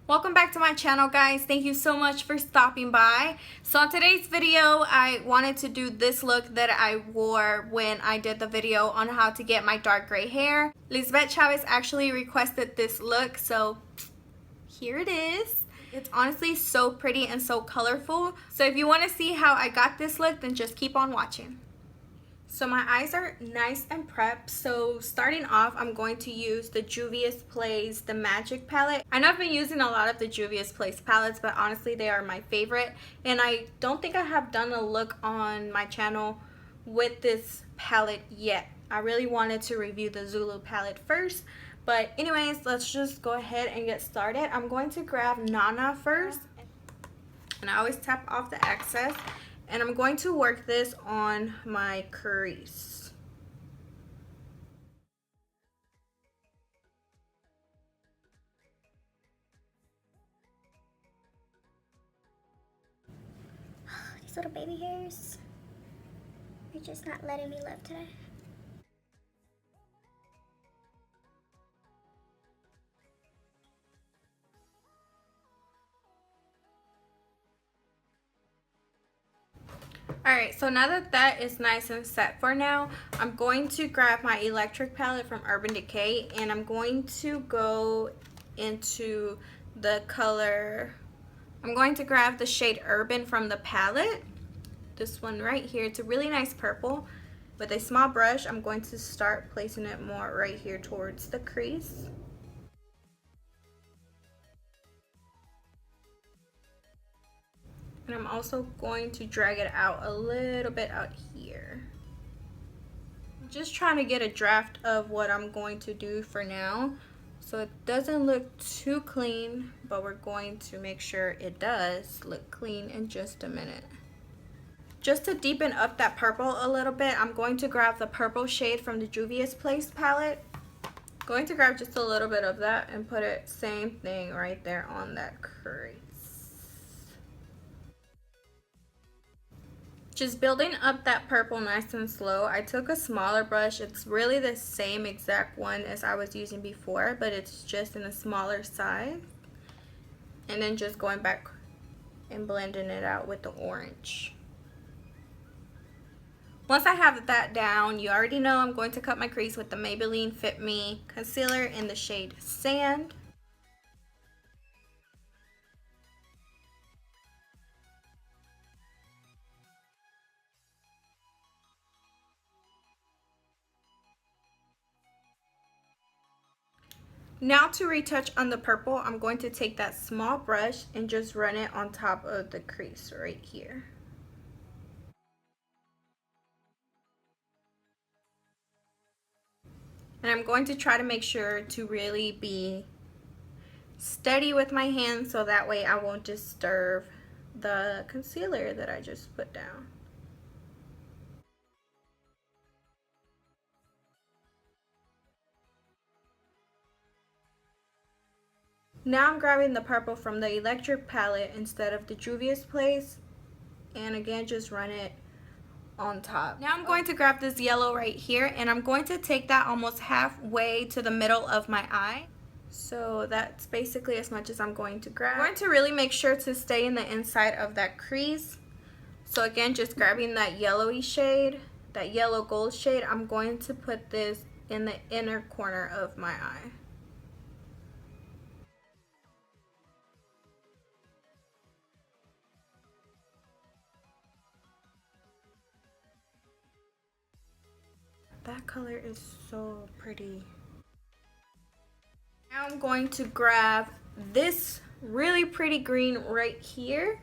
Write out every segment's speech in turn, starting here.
Welcome back to my channel, guys. Thank you so much for stopping by. So in today's video, I wanted to do this look that I wore when I did the video on how to get my dark gray hair. Lisbeth Chavez actually requested this look, so here it is. It's honestly so pretty and so colorful. So if you want to see how I got this look, then just keep on watching. So my eyes are nice and prepped. So starting off, I'm going to use the Juvia's Place, the Magic palette. I know I've been using a lot of the Juvia's Place palettes, but honestly, they are my favorite. And I don't think I have done a look on my channel with this palette yet. I really wanted to review the Zulu palette first. But anyways, let's just go ahead and get started. I'm going to grab Nana first. And I always tap off the excess. And I'm going to work this on my crease. These little baby hairs, they're just not letting me live today. Alright, so now that that is nice and set for now, I'm going to grab my electric palette from Urban Decay and I'm going to go into the color, I'm going to grab the shade Urban from the palette, this one right here. It's a really nice purple. With a small brush, I'm going to start placing it more right here towards the crease. And I'm also going to drag it out a little bit out here. I'm just trying to get a draft of what I'm going to do for now. So it doesn't look too clean, but we're going to make sure it does look clean in just a minute. Just to deepen up that purple a little bit, I'm going to grab the purple shade from the Juvia's Place palette. Going to grab just a little bit of that and put it, same thing right there on that crease. Just building up that purple nice and slow. I took a smaller brush. It's really the same exact one as I was using before, but it's just in a smaller size. And then just going back and blending it out with the orange. Once I have that down, you already know I'm going to cut my crease with the Maybelline Fit Me concealer in the shade Sand. Now to retouch on the purple, I'm going to take that small brush and just run it on top of the crease right here. And I'm going to try to make sure to really be steady with my hand so that way I won't disturb the concealer that I just put down. Now I'm grabbing the purple from the electric palette instead of the Juvia's Place, and again just run it on top. Now I'm going to grab this yellow right here and I'm going to take that almost halfway to the middle of my eye. So that's basically as much as I'm going to grab. I'm going to really make sure to stay in the inside of that crease. So again, just grabbing that yellowy shade, that yellow gold shade, I'm going to put this in the inner corner of my eye. That color is so pretty. Now I'm going to grab this really pretty green right here.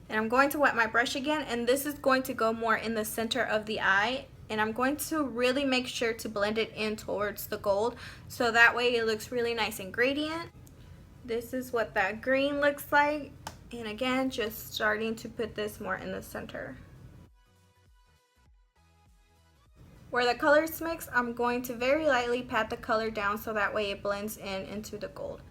And I'm going to wet my brush again. And this is going to go more in the center of the eye. And I'm going to really make sure to blend it in towards the gold. So that way it looks really nice and gradient. This is what that green looks like. And again, just starting to put this more in the center. Where the colors mix, I'm going to very lightly pat the color down so that way it blends in into the gold.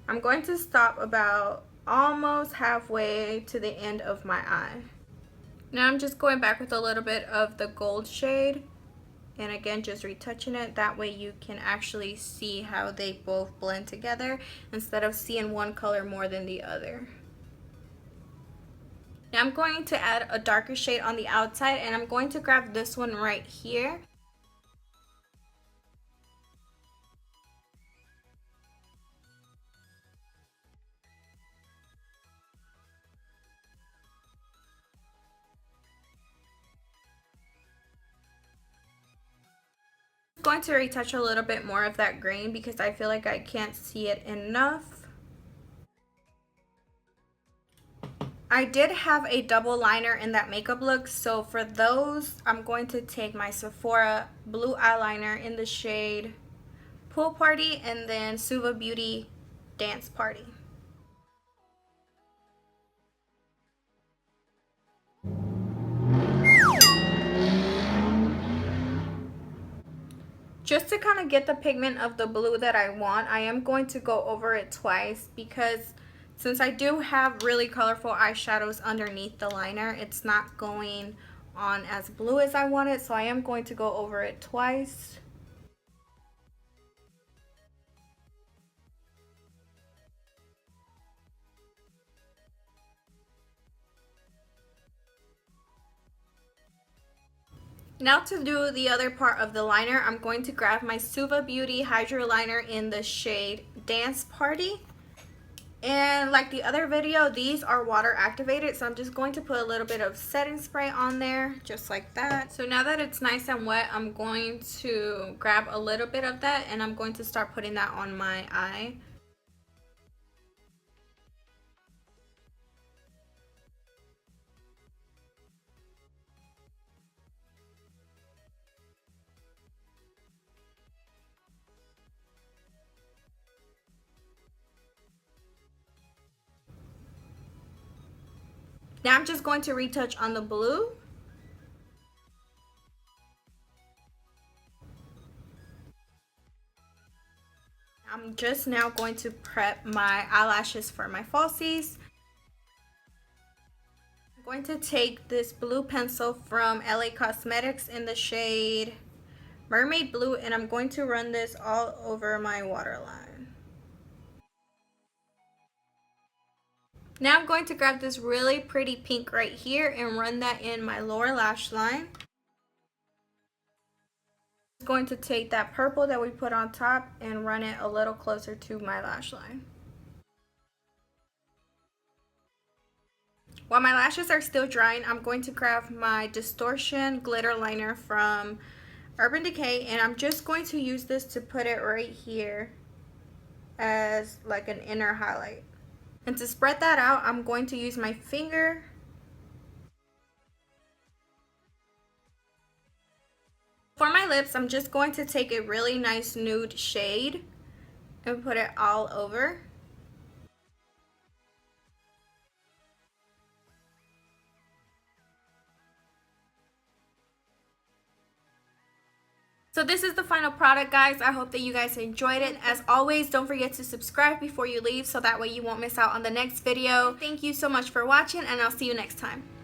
I'm going to stop about almost halfway to the end of my eye. Now I'm just going back with a little bit of the gold shade And again, just retouching it. That way you can actually see how they both blend together instead of seeing one color more than the other. Now I'm going to add a darker shade on the outside, and I'm going to grab this one right here. I'm going to retouch a little bit more of that green because I feel like I can't see it enough. I did have a double liner in that makeup look, so for those, I'm going to take my Sephora blue eyeliner in the shade Pool Party and then Suva Beauty Dance Party. Just to kind of get the pigment of the blue that I want, I am going to go over it twice because since I do have really colorful eyeshadows underneath the liner, it's not going on as blue as I want it, so I am going to go over it twice. Now to do the other part of the liner, I'm going to grab my Suva Beauty Hydro Liner in the shade Dance Party. And like the other video, these are water activated, so I'm just going to put a little bit of setting spray on there, just like that. So now that it's nice and wet, I'm going to grab a little bit of that and I'm going to start putting that on my eye. Now I'm just going to retouch on the blue. I'm just now going to prep my eyelashes for my falsies. I'm going to take this blue pencil from LA Cosmetics in the shade Mermaid Blue, and I'm going to run this all over my waterline. Now I'm going to grab this really pretty pink right here and run that in my lower lash line. I'm going to take that purple that we put on top and run it a little closer to my lash line. While my lashes are still drying, I'm going to grab my Distortion glitter liner from Urban Decay, and I'm just going to use this to put it right here as like an inner highlight. And to spread that out, I'm going to use my finger. For my lips, I'm just going to take a really nice nude shade and put it all over. So this is the final product, guys. I hope that you guys enjoyed it. As always, don't forget to subscribe before you leave so that way you won't miss out on the next video. Thank you so much for watching, and I'll see you next time.